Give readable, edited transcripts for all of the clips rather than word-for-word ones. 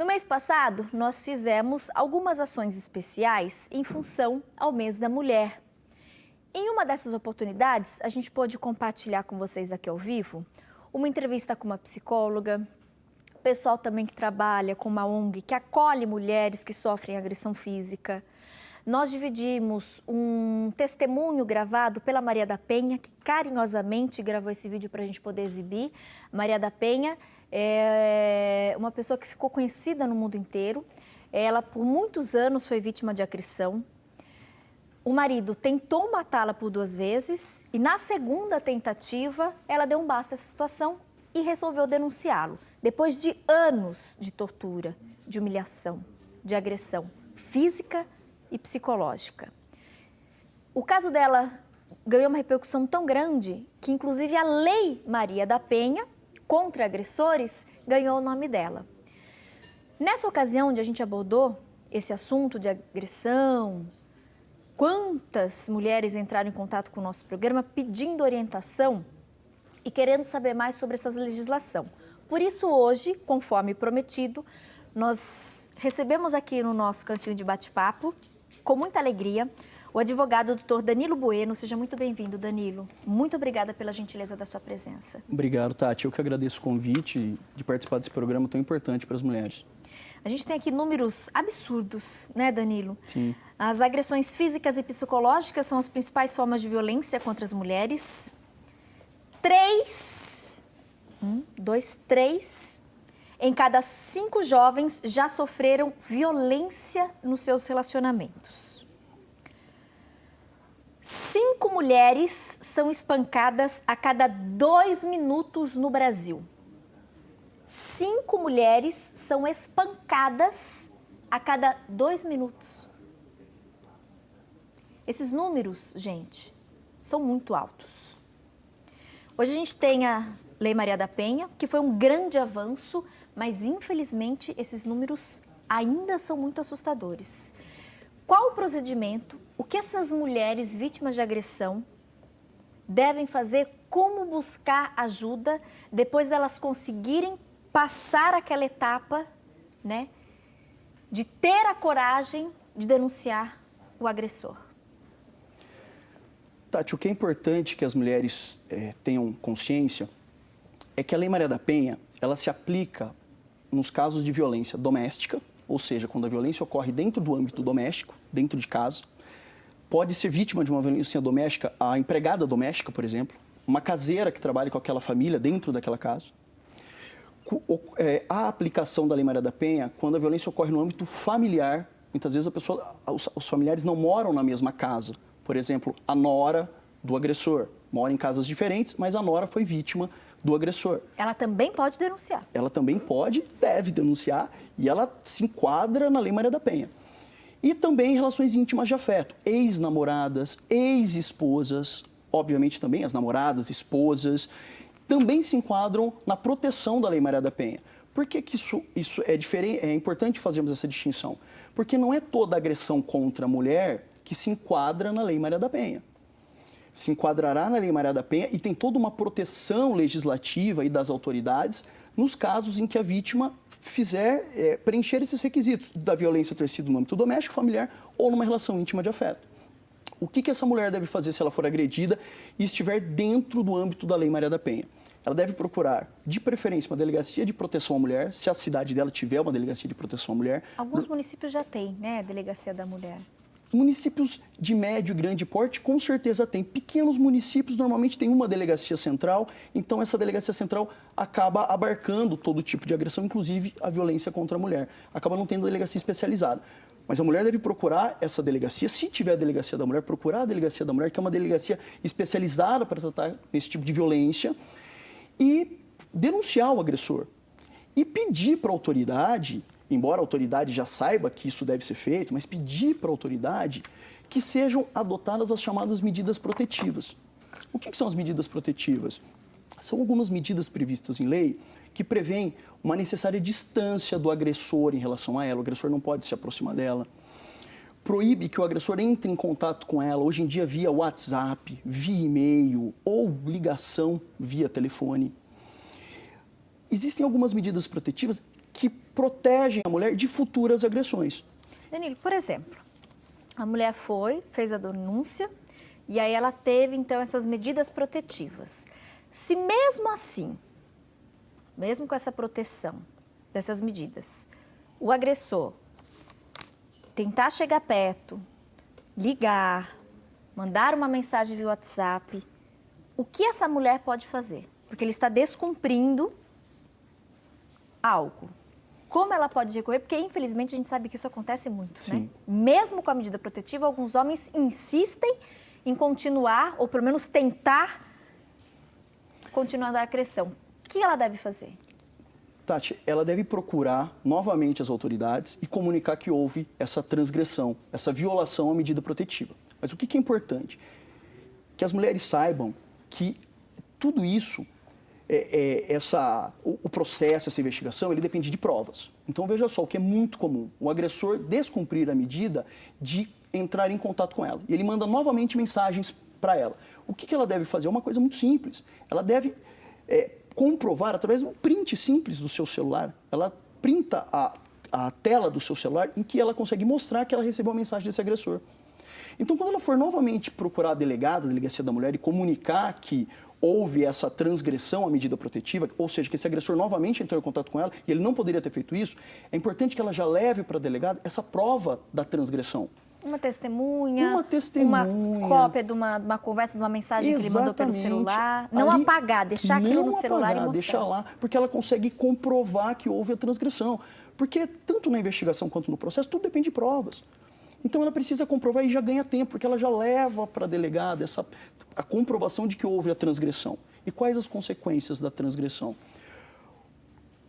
No mês passado, nós fizemos algumas ações especiais em função ao mês da mulher. Em uma dessas oportunidades, a gente pôde compartilhar com vocês aqui ao vivo uma entrevista com uma psicóloga, pessoal também que trabalha com uma ONG que acolhe mulheres que sofrem agressão física. Nós dividimos um testemunho gravado pela Maria da Penha, que carinhosamente gravou esse vídeo para a gente poder exibir. Maria da Penha é uma pessoa que ficou conhecida no mundo inteiro. Ela, por muitos anos, foi vítima de agressão. O marido tentou matá-la por 2 vezes e, na segunda tentativa, ela deu um basta a essa situação e resolveu denunciá-lo. Depois de anos de tortura, de humilhação, de agressão física e psicológica. O caso dela ganhou uma repercussão tão grande que, inclusive, a Lei Maria da Penha contra agressores ganhou o nome dela. Nessa ocasião, onde a gente abordou esse assunto de agressão, quantas mulheres entraram em contato com o nosso programa pedindo orientação e querendo saber mais sobre essa legislação. Por isso, hoje, conforme prometido, nós recebemos aqui no nosso cantinho de bate-papo, com muita alegria, o advogado Dr. Danilo Bueno. Seja muito bem-vindo, Danilo. Muito obrigada pela gentileza da sua presença. Obrigado, Tati. Eu que agradeço o convite de participar desse programa tão importante para as mulheres. A gente tem aqui números absurdos, né, Danilo? Sim. As agressões físicas e psicológicas são as principais formas de violência contra as mulheres. 3 em cada 5 jovens já sofreram violência nos seus relacionamentos. 5 mulheres são espancadas a cada 2 minutos no Brasil. 5 mulheres são espancadas a cada 2 minutos. Esses números, gente, são muito altos. Hoje a gente tem a Lei Maria da Penha, que foi um grande avanço, mas infelizmente esses números ainda são muito assustadores. Qual o procedimento? O que essas mulheres vítimas de agressão devem fazer? Como buscar ajuda depois delas conseguirem passar aquela etapa, né, de ter a coragem de denunciar o agressor? Tati, o que é importante que as mulheres tenham consciência é que a Lei Maria da Penha, ela se aplica nos casos de violência doméstica, ou seja, quando a violência ocorre dentro do âmbito doméstico, dentro de casa. Pode ser vítima de uma violência doméstica a empregada doméstica, por exemplo, uma caseira que trabalha com aquela família dentro daquela casa. A aplicação da Lei Maria da Penha, quando a violência ocorre no âmbito familiar, muitas vezes os familiares não moram na mesma casa. Por exemplo, a nora do agressor mora em casas diferentes, mas a nora foi vítima do agressor. Ela também pode denunciar. Ela também pode, deve denunciar, e ela se enquadra na Lei Maria da Penha. E também relações íntimas de afeto, ex-namoradas, ex-esposas, obviamente também as namoradas, esposas, também se enquadram na proteção da Lei Maria da Penha. Por que isso é diferente? É importante fazermos essa distinção. Porque não é toda agressão contra a mulher que se enquadra na Lei Maria da Penha. Se enquadrará na Lei Maria da Penha e tem toda uma proteção legislativa e das autoridades nos casos em que a vítima fizer preencher esses requisitos da violência ter sido no âmbito doméstico, familiar ou numa relação íntima de afeto. O que essa mulher deve fazer se ela for agredida e estiver dentro do âmbito da Lei Maria da Penha? Ela deve procurar, de preferência, uma delegacia de proteção à mulher, se a cidade dela tiver uma delegacia de proteção à mulher. Alguns municípios já têm, né, a delegacia da mulher. Municípios de médio e grande porte, com certeza tem. Pequenos municípios normalmente têm uma delegacia central, então essa delegacia central acaba abarcando todo tipo de agressão, inclusive a violência contra a mulher. Acaba não tendo delegacia especializada. Mas a mulher deve procurar essa delegacia, se tiver a delegacia da mulher, procurar a delegacia da mulher, que é uma delegacia especializada para tratar esse tipo de violência, e denunciar o agressor. E pedir para a autoridade, embora a autoridade já saiba que isso deve ser feito, mas pedir para a autoridade que sejam adotadas as chamadas medidas protetivas. O que são as medidas protetivas? São algumas medidas previstas em lei que prevêem uma necessária distância do agressor em relação a ela. O agressor não pode se aproximar dela. Proíbe que o agressor entre em contato com ela, hoje em dia via WhatsApp, via e-mail ou ligação via telefone. Existem algumas medidas protetivas que protegem a mulher de futuras agressões. Danilo, por exemplo, a mulher fez a denúncia e aí ela teve, então, essas medidas protetivas. Se mesmo assim, mesmo com essa proteção dessas medidas, o agressor tentar chegar perto, ligar, mandar uma mensagem via WhatsApp, o que essa mulher pode fazer? Porque ele está descumprindo algo. Como ela pode recorrer? Porque, infelizmente, a gente sabe que isso acontece muito, Sim. né? Mesmo com a medida protetiva, alguns homens insistem em continuar, ou pelo menos tentar continuar a agressão. O que ela deve fazer? Tati, ela deve procurar novamente as autoridades e comunicar que houve essa transgressão, essa violação à medida protetiva. Mas o que é importante? Que as mulheres saibam que tudo isso, o processo, essa investigação, ele depende de provas. Então, veja só, o que é muito comum, o agressor descumprir a medida de entrar em contato com ela. E ele manda novamente mensagens para ela. O que ela deve fazer? É uma coisa muito simples. Ela deve comprovar através de um print simples do seu celular. Ela printa a tela do seu celular em que ela consegue mostrar que ela recebeu a mensagem desse agressor. Então, quando ela for novamente procurar a delegada, a Delegacia da Mulher, e comunicar que houve essa transgressão à medida protetiva, ou seja, que esse agressor novamente entrou em contato com ela e ele não poderia ter feito isso, é importante que ela já leve para a delegada essa prova da transgressão. Uma testemunha, uma cópia de uma conversa, de uma mensagem que ele mandou pelo celular. Não Ali, apagar, deixar aquilo no celular e mostrar. Deixar lá, porque ela consegue comprovar que houve a transgressão. Porque tanto na investigação quanto no processo, tudo depende de provas. Então ela precisa comprovar e já ganha tempo, porque ela já leva para a delegada a comprovação de que houve a transgressão. E quais as consequências da transgressão?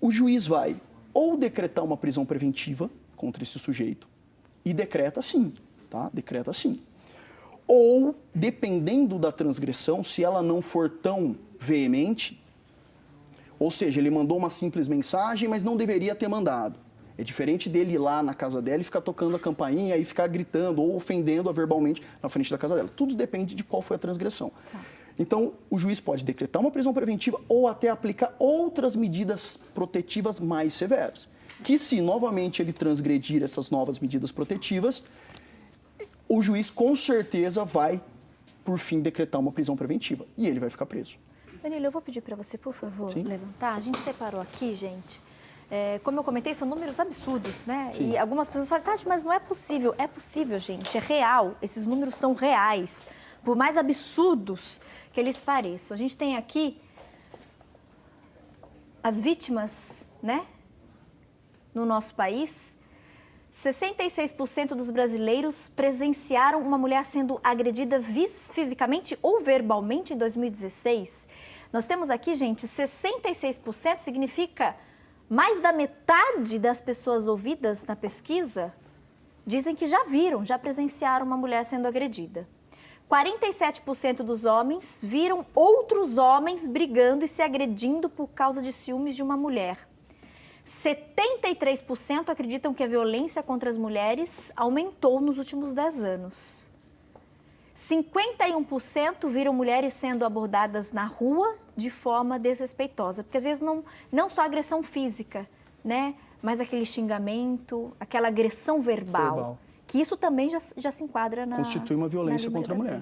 O juiz vai ou decretar uma prisão preventiva contra esse sujeito, e decreta sim, tá? Decreta sim. Ou, dependendo da transgressão, se ela não for tão veemente, ou seja, ele mandou uma simples mensagem, mas não deveria ter mandado. É diferente dele ir lá na casa dela e ficar tocando a campainha e ficar gritando ou ofendendo-a verbalmente na frente da casa dela. Tudo depende de qual foi a transgressão. Tá. Então, o juiz pode decretar uma prisão preventiva ou até aplicar outras medidas protetivas mais severas. Que se novamente ele transgredir essas novas medidas protetivas, o juiz com certeza vai, por fim, decretar uma prisão preventiva. E ele vai ficar preso. Danilo, eu vou pedir para você, por favor, Sim? levantar. A gente separou aqui, gente. Como eu comentei, são números absurdos, né? Sim. E algumas pessoas falam, Tati, mas não é possível. É possível, gente. É real. Esses números são reais. Por mais absurdos que eles pareçam. A gente tem aqui as vítimas, né? No nosso país, 66% dos brasileiros presenciaram uma mulher sendo agredida fisicamente ou verbalmente em 2016. Nós temos aqui, gente, 66% significa mais da metade das pessoas ouvidas na pesquisa dizem que já viram, já presenciaram uma mulher sendo agredida. 47% dos homens viram outros homens brigando e se agredindo por causa de ciúmes de uma mulher. 73% acreditam que a violência contra as mulheres aumentou nos últimos 10 anos. 51% viram mulheres sendo abordadas na rua de forma desrespeitosa. Porque às vezes não só agressão física, né? Mas aquele xingamento, aquela agressão verbal. Que isso também já se enquadra na... Constitui uma violência contra a mulher.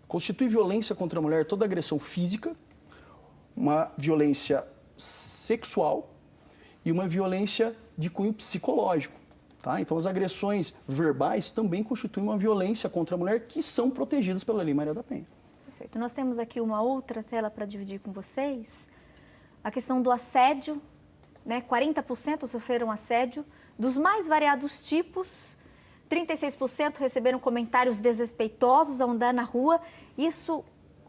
Constitui violência contra a mulher toda agressão física, uma violência sexual e uma violência de cunho psicológico. Tá? Então, as agressões verbais também constituem uma violência contra a mulher que são protegidas pela Lei Maria da Penha. Perfeito. Nós temos aqui uma outra tela para dividir com vocês. A questão do assédio, né? 40% sofreram assédio, dos mais variados tipos. 36% receberam comentários desrespeitosos ao andar na rua. Isso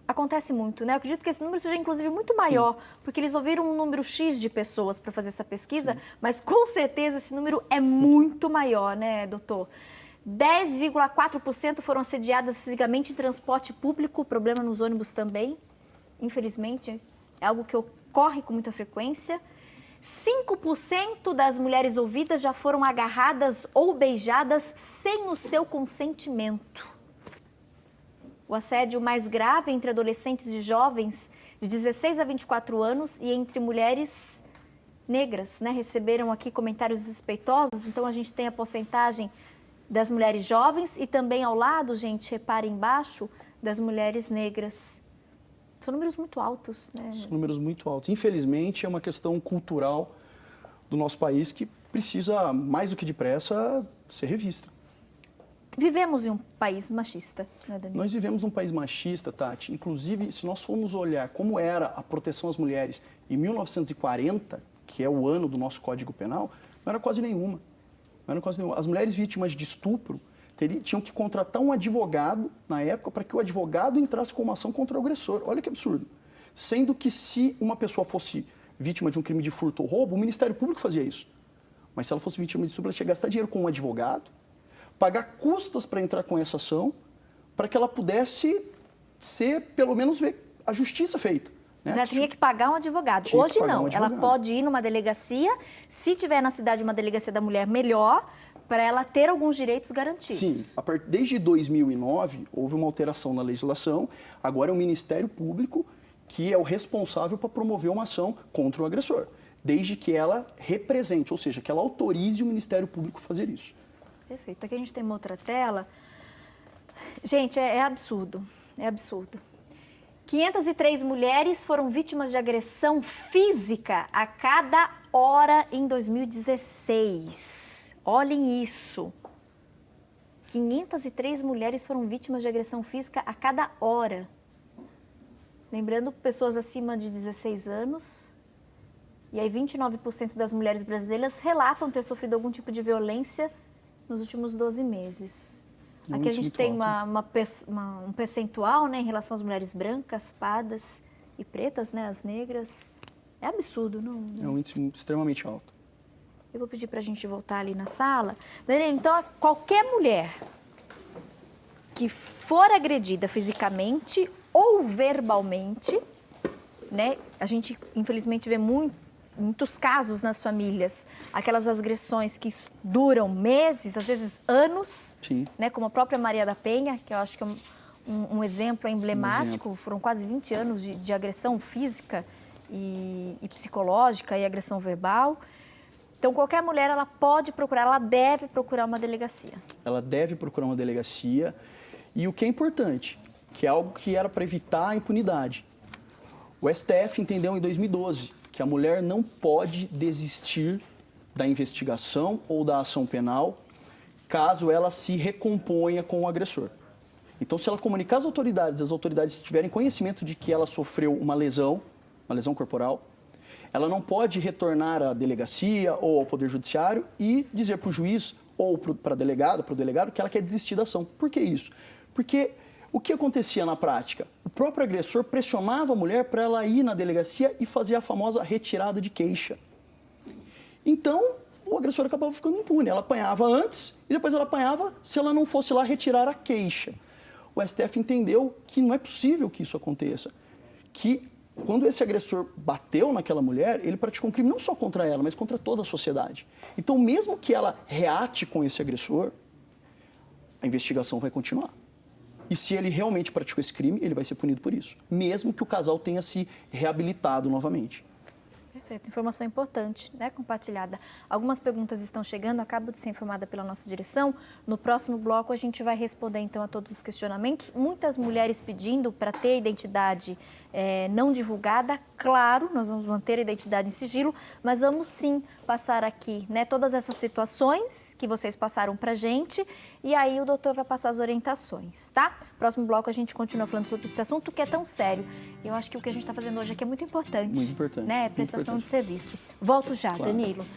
acontece muito, né? Eu acredito que esse número seja, inclusive, muito maior, sim, porque eles ouviram um número X de pessoas para fazer essa pesquisa, sim, mas com certeza esse número é muito maior, né, doutor? 10,4% foram assediadas fisicamente em transporte público, problema nos ônibus também, infelizmente, é algo que ocorre com muita frequência. 5% das mulheres ouvidas já foram agarradas ou beijadas sem o seu consentimento. O assédio mais grave entre adolescentes e jovens de 16 a 24 anos e entre mulheres negras, né, receberam aqui comentários desrespeitosos. Então, a gente tem a porcentagem das mulheres jovens e também ao lado, gente, reparem embaixo, das mulheres negras. São números muito altos, né? São números muito altos. Infelizmente, é uma questão cultural do nosso país que precisa, mais do que depressa, ser revista. Vivemos em um país machista, né, Danilo? Nós vivemos num país machista, Tati. Inclusive, se nós formos olhar como era a proteção às mulheres em 1940, que é o ano do nosso Código Penal, não era quase nenhuma. Não era quase nenhuma. As mulheres vítimas de estupro tinham que contratar um advogado, na época, para que o advogado entrasse com uma ação contra o agressor. Olha que absurdo. Sendo que se uma pessoa fosse vítima de um crime de furto ou roubo, o Ministério Público fazia isso. Mas se ela fosse vítima de estupro, ela tinha que gastar dinheiro com um advogado, pagar custas para entrar com essa ação, para que ela pudesse ser, pelo menos, ver a justiça feita. Né? Mas ela tinha que pagar um advogado. Hoje não, ela pode ir numa delegacia, se tiver na cidade uma delegacia da mulher, melhor, para ela ter alguns direitos garantidos. Sim, desde 2009 houve uma alteração na legislação, agora é o Ministério Público que é o responsável para promover uma ação contra o agressor, desde que ela represente, ou seja, que ela autorize o Ministério Público a fazer isso. Perfeito. Aqui a gente tem uma outra tela. Gente, é absurdo, é absurdo. 503 mulheres foram vítimas de agressão física a cada hora em 2016. Olhem isso. 503 mulheres foram vítimas de agressão física a cada hora. Lembrando, pessoas acima de 16 anos. E aí 29% das mulheres brasileiras relatam ter sofrido algum tipo de violência nos últimos 12 meses. Aqui a gente tem um percentual, né, em relação às mulheres brancas, pardas e pretas, né, as negras. É absurdo, não? É um índice extremamente alto. Eu vou pedir para a gente voltar ali na sala. Danilo, então, qualquer mulher que for agredida fisicamente ou verbalmente, né, a gente infelizmente vê muitos casos nas famílias, aquelas agressões que duram meses, às vezes anos, né, como a própria Maria da Penha, que eu acho que é um exemplo emblemático, foram quase 20 anos de agressão física e psicológica e agressão verbal. Então, qualquer mulher, ela pode procurar, ela deve procurar uma delegacia. Ela deve procurar uma delegacia. E o que é importante, que é algo que era para evitar a impunidade. O STF entendeu em 2012 que a mulher não pode desistir da investigação ou da ação penal caso ela se recomponha com o agressor. Então, se ela comunicar às autoridades, as autoridades tiverem conhecimento de que ela sofreu uma lesão corporal, ela não pode retornar à delegacia ou ao Poder Judiciário e dizer para o juiz ou para o delegado que ela quer desistir da ação. Por que isso? Porque o que acontecia na prática? O próprio agressor pressionava a mulher para ela ir na delegacia e fazer a famosa retirada de queixa. Então, o agressor acabava ficando impune. Ela apanhava antes e depois ela apanhava se ela não fosse lá retirar a queixa. O STF entendeu que não é possível que isso aconteça. Que quando esse agressor bateu naquela mulher, ele praticou um crime não só contra ela, mas contra toda a sociedade. Então, mesmo que ela reate com esse agressor, a investigação vai continuar. E se ele realmente praticou esse crime, ele vai ser punido por isso, mesmo que o casal tenha se reabilitado novamente. Perfeito, informação importante, né, compartilhada. Algumas perguntas estão chegando, acabo de ser informada pela nossa direção. No próximo bloco a gente vai responder então a todos os questionamentos. Muitas mulheres pedindo para ter a identidade não divulgada. Claro, nós vamos manter a identidade em sigilo, mas vamos sim passar aqui, né, todas essas situações que vocês passaram para a gente e aí o doutor vai passar as orientações, tá? Próximo bloco a gente continua falando sobre esse assunto que é tão sério. Eu acho que o que a gente está fazendo hoje aqui é muito importante. Muito importante. Né? Prestação de serviço. Volto já, claro. Danilo.